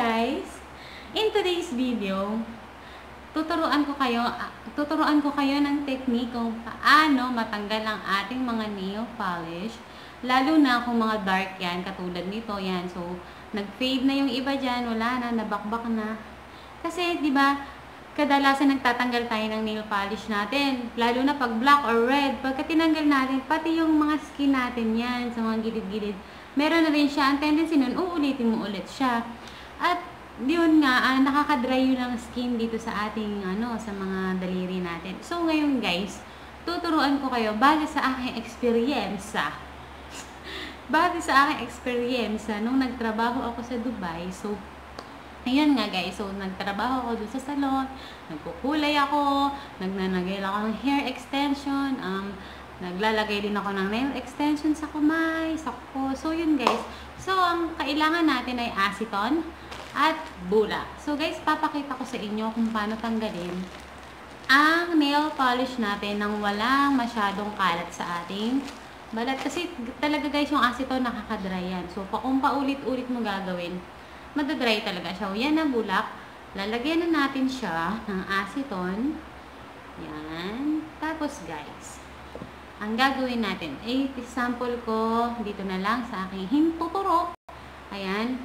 guys! In today's video, tuturuan ko kayo ng technique kung paano matanggal ang ating mga nail polish, lalo na kung mga dark yan, katulad nito yan. So, nag-fade na yung iba dyan, wala na, nabakbak na. Kasi, di ba, kadalasan nagtatanggal tayo ng nail polish natin, lalo na pag black or red. Pagka tinanggal natin, pati yung mga skin natin yan, sa mga gilid-gilid, meron na rin siya. Ang tendency nun, uulitin mo ulit siya. At yun nga, nakaka-dry yun ang skin dito sa ating, sa mga daliri natin. So, ngayon guys, tuturuan ko kayo, base sa aking experience, nung nagtrabaho ako sa Dubai. So, ayun nga guys, so nagtrabaho ako dun sa salon, nagkukulay ako, nagnanagay ako ng hair extension, naglalagay din ako ng nail extension sa kamay, sa kuko. So yun guys, so ang kailangan natin ay acetone at bula. So guys, papakita ko sa inyo kung paano tanggalin ang nail polish natin nang walang masyadong kalat sa ating balat. Kasi talaga guys, yung acetone nakaka-dry yan. So kung paulit-ulit mo gagawin, madadry talaga siya. O, yan ang bulak. Lalagyan na natin siya ng acetone. Yan. Tapos guys, ang gagawin natin, sample ko dito na lang sa aking hintuturo. Ayan.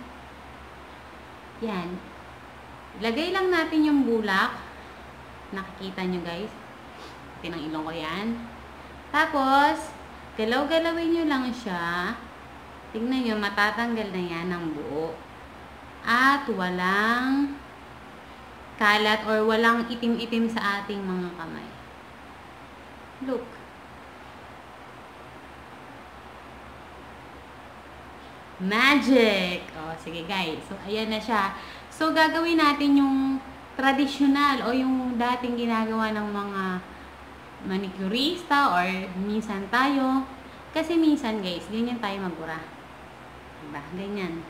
Yan. Lagay lang natin yung bulak. Nakikita nyo guys. Tinang ilong ko yan. Tapos, galaw-galawin nyo lang siya. Tingnan nyo, matatanggal na yan ng buo. At walang kalat or walang itim-itim sa ating mga kamay. Look. Magic! O, sige guys. So, ayan na siya. So, gagawin natin yung traditional o yung dating ginagawa ng mga manicurista or minsan tayo. Kasi minsan guys, ganyan tayo magbura. Diba? Ganyan.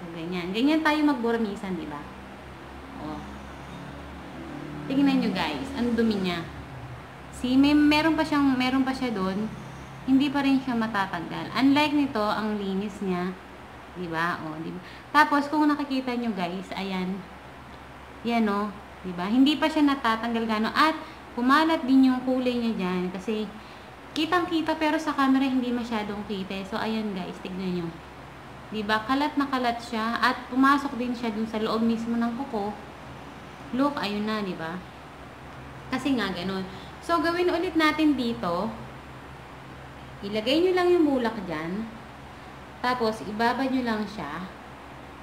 So, ganyan. Ganyan tayo magbura minsan, diba? O. Tingnan nyo guys. Ang dumi niya. See, meron pa siya doon. Hindi pa rin siya matatanggal. Unlike nito, ang linis niya. Diba? O, diba? Tapos, kung nakikita nyo guys, ayan. Yan o. Diba? Hindi pa siya natatanggal gano'n. At, kumalat din yung kulay niya dyan. Kasi, kitang-kita pero sa camera hindi masyadong kita. So, ayan guys. Tignan nyo. Diba? Kalat na kalat siya. At, pumasok din siya dun sa loob mismo ng kuko. Look, ayun na, diba? Kasi nga, gano'n. So, gawin ulit natin dito. Ilagay nyo lang yung bulak dyan. Tapos, ibaba nyo lang siya.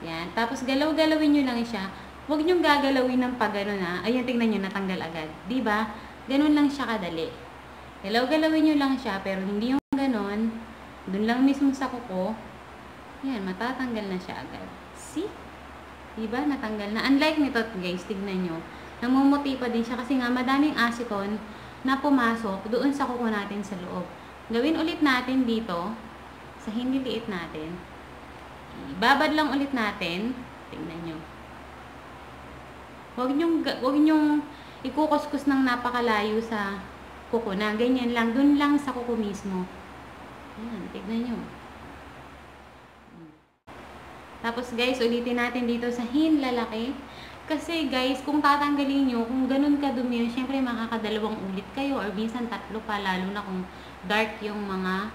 Yan. Tapos, galaw-galawin nyo lang siya. Huwag nyo gagalawin ng pagano na. Ayan, tingnan nyo, natanggal agad. Diba? Ganun lang siya kadali. Galaw-galawin nyo lang siya, pero hindi yung ganon. Dun lang mismo sa kuko. Yan, matatanggal na siya agad. See? Diba? Natanggal na. Unlike nito, guys, tignan nyo. Namumuti pa din siya kasi nga madaming acetone na pumasok doon sa kuko natin sa loob. Gawin ulit natin dito sa hiniliit natin. Ibabad lang ulit natin. Tingnan nyo. Huwag nyong ikukuskus ng napakalayo sa kuko na. Ganyan lang. Dun lang sa kuko mismo. Ayan. Tignan nyo. Tapos guys, ulitin natin dito sa hinlalaki. Kasi guys, kung tatanggalin nyo, kung ganun kadumi yun, syempre makakadalawang ulit kayo or minsan tatlo pa, lalo na kung dark yung mga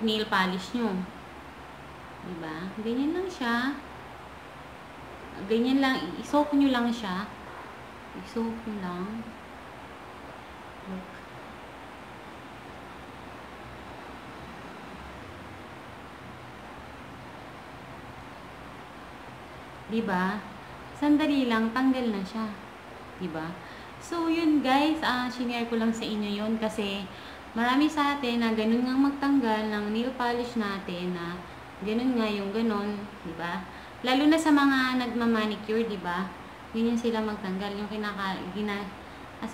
nail polish nyo. Diba? Ganyan lang siya. Ganyan lang. I-soak nyo lang siya. I-soak nyo lang. Look. Diba? Sandali lang, tanggal na siya. Diba? So, yun guys, shinare ko lang sa inyo yun kasi marami sa atin na ganun nga magtanggal ng nail polish natin na ganun nga yung ganun, diba? Lalo na sa mga nagmamanicure, diba? Ganyan sila magtanggal, yung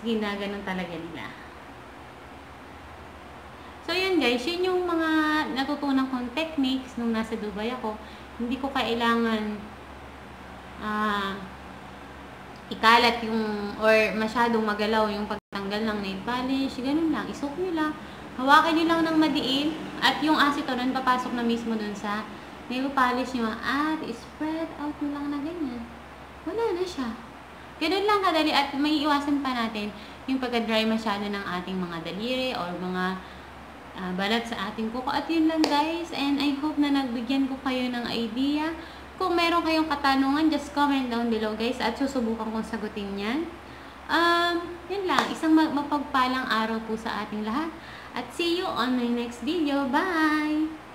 ginaganon talaga nila. So, yun guys, yun yung mga natutunan kong techniques nung nasa Dubai ako. Hindi ko kailangan ikalat yung or masyadong magalaw yung pagtanggal ng nail polish. Ganun lang. Isok nyo lang. Hawakan nyo lang ng madiin at yung acetone papasok na mismo dun sa nail polish nyo at spread out mo lang na ganyan. Wala na siya. Ganun lang kadali at may iwasan pa natin yung pagka-dry masyado ng ating mga daliri or mga balat sa ating kuko. At yun lang guys, and I hope na nagbigyan ko kayo ng idea. Kung meron kayong katanungan, just comment down below guys at susubukan kong sagutin yan. Yun lang, isang mapagpalang araw po sa ating lahat. At see you on my next video. Bye!